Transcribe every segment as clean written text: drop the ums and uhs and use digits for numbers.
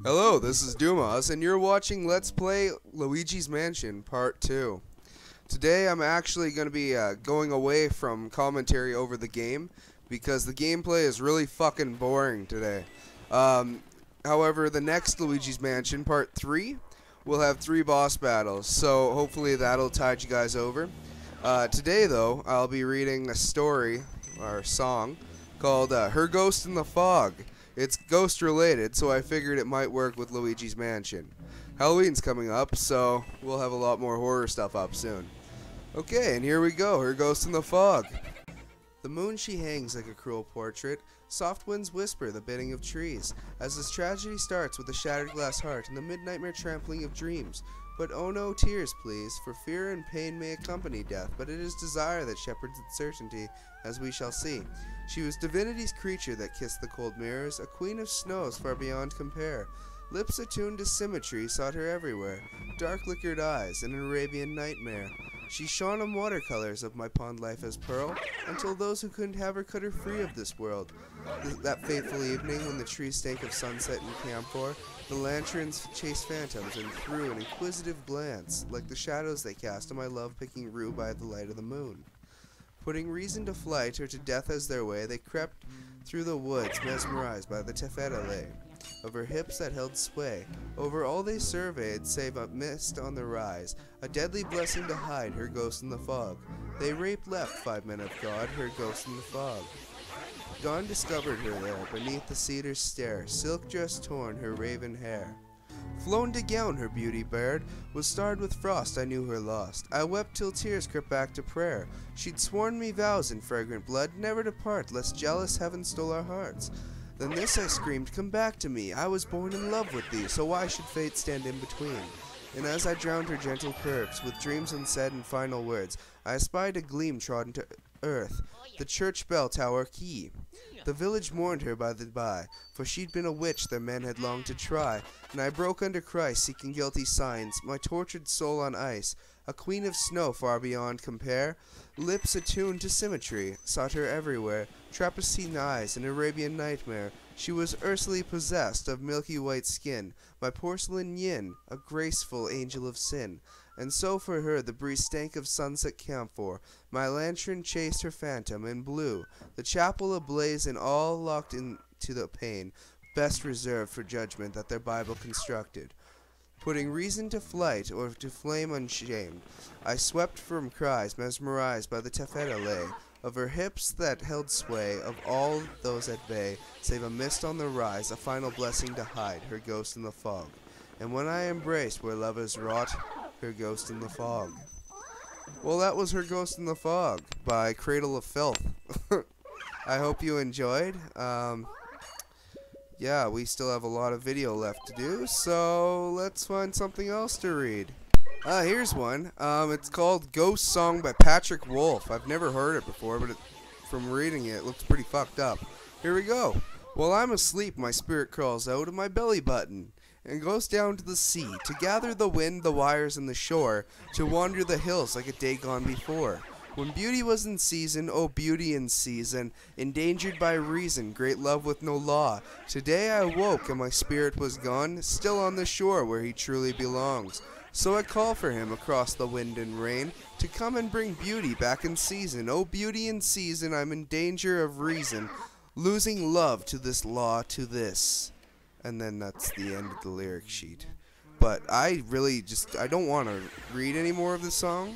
Hello, this is Duumazz, and you're watching Let's Play Luigi's Mansion Part 2. Today I'm actually going to be going away from commentary over the game, because the gameplay is really fucking boring today. However, the next Luigi's Mansion Part 3 will have 3 boss battles, so hopefully that'll tide you guys over. Today, though, I'll be reading a story, or song, called Her Ghost in the Fog. It's ghost related, so I figured it might work with Luigi's Mansion. Halloween's coming up, so we'll have a lot more horror stuff up soon. Okay, and here we go, Her Ghost in the Fog. The moon she hangs like a cruel portrait, soft winds whisper the bidding of trees, as this tragedy starts with a shattered glass heart and the mid-nightmare trampling of dreams. But oh no tears, please, for fear and pain may accompany death, but it is desire that shepherds its certainty, as we shall see. She was divinity's creature that kissed the cold mirrors, a queen of snows far beyond compare. Lips attuned to symmetry sought her everywhere, dark liquored eyes, an Arabian nightmare. She shone on watercolors of my pond life as pearl, until those who couldn't have her cut her free of this world. That fateful evening when the trees stank of sunset and camphor, the lanterns chased phantoms and threw an inquisitive glance, like the shadows they cast on my love-picking rue by the light of the moon. Putting reason to flight or to death as their way, they crept through the woods, mesmerized by the taffeta of her hips that held sway. Over all they surveyed, save a mist on the rise, a deadly blessing to hide her ghost in the fog. They raped left 5 men of God, her ghost in the fog. Dawn discovered her there, beneath the cedar's stare, silk dress torn, her raven hair. Flown to gown her beauty bared, was starred with frost, I knew her lost. I wept till tears crept back to prayer. She'd sworn me vows in fragrant blood, never to part, lest jealous heaven stole our hearts. Then this I screamed, come back to me, I was born in love with thee, so why should fate stand in between? And as I drowned her gentle curves, with dreams unsaid and final words, I espied a gleam trodden to earth, the church bell tower key. The village mourned her by the by, for she'd been a witch their men had longed to try, and I broke under Christ, seeking guilty signs, my tortured soul on ice, a queen of snow far beyond compare, lips attuned to symmetry, sought her everywhere, Trapezuine eyes, an Arabian nightmare. She was earthly possessed of milky white skin, my porcelain yin, a graceful angel of sin. And so for her the breeze stank of sunset camphor, my lantern chased her phantom in blue, the chapel ablaze and all locked into the pain, best reserved for judgment that their Bible constructed. Putting reason to flight or to flame unshamed, I swept from cries mesmerized by the taffeta lay, of her hips that held sway, of all those at bay, save a mist on the rise, a final blessing to hide, her ghost in the fog. And when I embraced where lovers wrought, her ghost in the fog. Well, that was Her Ghost in the Fog by Cradle of Filth. I hope you enjoyed. Yeah, we still have a lot of video left to do, so let's find something else to read. Here's one. It's called Ghost Song by Patrick Wolf. I've never heard it before, but from reading it, it looks pretty fucked up. Here we go. While I'm asleep, my spirit crawls out of my belly button and goes down to the sea, to gather the wind, the wires, and the shore, to wander the hills like a day gone before. When beauty was in season, oh beauty in season, endangered by reason, great love with no law. Today I woke and my spirit was gone, still on the shore where he truly belongs. So I call for him across the wind and rain, to come and bring beauty back in season. Oh beauty in season, I'm in danger of reason, losing love to this law, to this. And then that's the end of the lyric sheet. But I really I don't want to read any more of this song.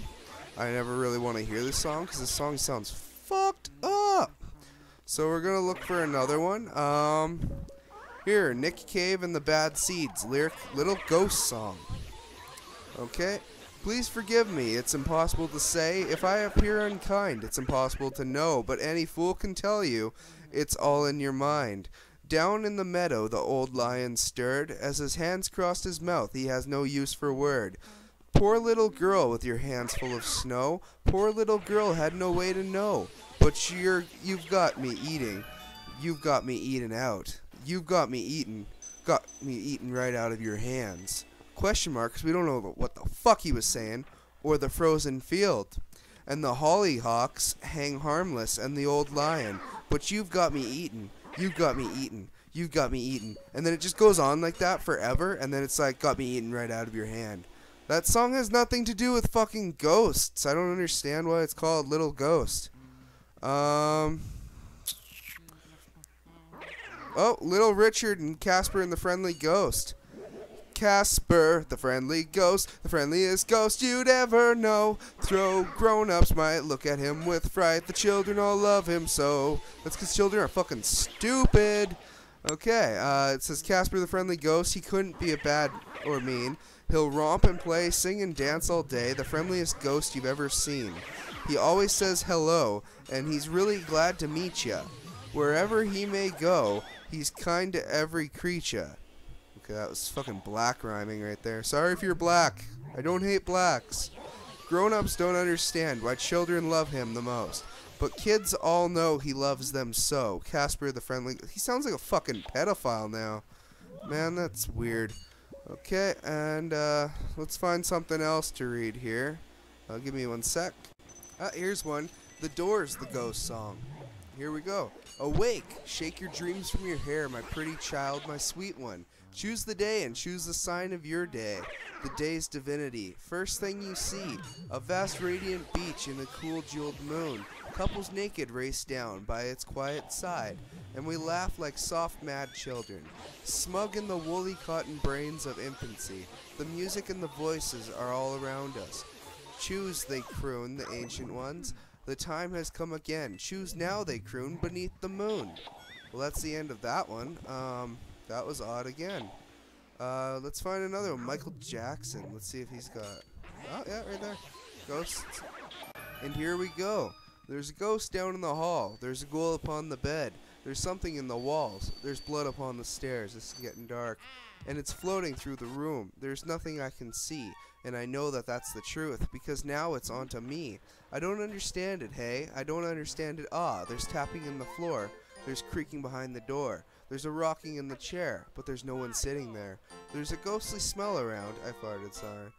I never really want to hear this song, because this song sounds fucked up. So we're going to look for another one. Here, Nick Cave and the Bad Seeds, lyric, Little Ghost Song. Okay. Please forgive me, it's impossible to say. If I appear unkind, it's impossible to know. But any fool can tell you, it's all in your mind. Down in the meadow the old lion stirred, as his hands crossed his mouth he has no use for word. Poor little girl with your hands full of snow, poor little girl had no way to know. But you've got me eating, you've got me eaten out, you've got me eaten right out of your hands. Question mark, 'cause we don't know what the fuck he was saying, or the frozen field. And the hollyhocks hang harmless and the old lion, but you've got me eaten. You got me eaten. You got me eaten. And then it just goes on like that forever, and then it's like, got me eaten right out of your hand. That song has nothing to do with fucking ghosts. I don't understand why it's called Little Ghost. Oh, Little Richard and Casper and the Friendly Ghost. Casper, the friendly ghost, the friendliest ghost you'd ever know. Though grown-ups might look at him with fright, the children all love him so. That's because children are fucking stupid. Okay, it says Casper the friendly ghost, he couldn't be a bad or mean. He'll romp and play, sing and dance all day, the friendliest ghost you've ever seen. He always says hello, and he's really glad to meet ya. Wherever he may go, he's kind to every creature. Okay, that was fucking black rhyming right there. Sorry if you're black. I don't hate blacks. Grown-ups don't understand why children love him the most. But kids all know he loves them so. Casper the friendly... He sounds like a fucking pedophile now. Man, that's weird. Okay, and let's find something else to read here. Give me 1 sec. Here's one. The Doors, the ghost song. Here we go. Awake, shake your dreams from your hair, my pretty child, my sweet one. Choose the day and choose the sign of your day, the day's divinity. First thing you see, a vast radiant beach in the cool jeweled moon. Couples naked race down by its quiet side, and we laugh like soft mad children. Smug in the woolly cotton brains of infancy, the music and the voices are all around us. Choose, they croon, the ancient ones. The time has come again. Choose now, they croon, beneath the moon. Well, that's the end of that one. That was odd again. Let's find another one. Michael Jackson. Let's see if he's got... Oh, yeah, right there. Ghosts. And here we go. There's a ghost down in the hall. There's a ghoul upon the bed. There's something in the walls. There's blood upon the stairs. This is getting dark. And it's floating through the room. There's nothing I can see. And I know that that's the truth, because now it's onto me. I don't understand it, hey? I don't understand it. Ah, there's tapping in the floor. There's creaking behind the door. There's a rocking in the chair, but there's no one sitting there. There's a ghostly smell around. I farted, sorry.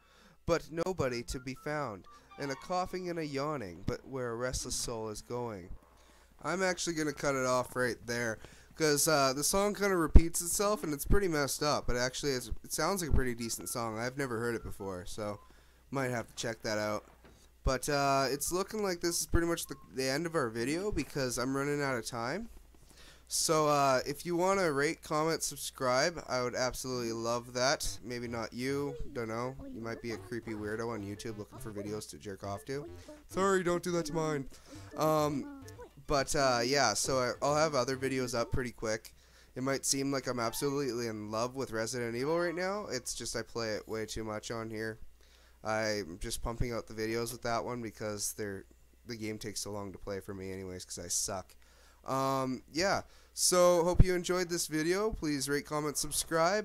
But nobody to be found. And a coughing and a yawning, but where a restless soul is going. I'm actually going to cut it off right there, because the song kind of repeats itself, and it's pretty messed up, but actually it sounds like a pretty decent song. I've never heard it before, so might have to check that out. But it's looking like this is pretty much the end of our video, because I'm running out of time. So if you want to rate, comment, subscribe, I would absolutely love that. Maybe not you, don't know. You might be a creepy weirdo on YouTube looking for videos to jerk off to. Sorry, don't do that to mine. Yeah, so I'll have other videos up pretty quick. It might seem like I'm absolutely in love with Resident Evil right now. It's just I play it way too much on here. I'm just pumping out the videos with that one because the game takes so long to play for me anyways because I suck. Yeah, so hope you enjoyed this video. Please rate, comment, subscribe.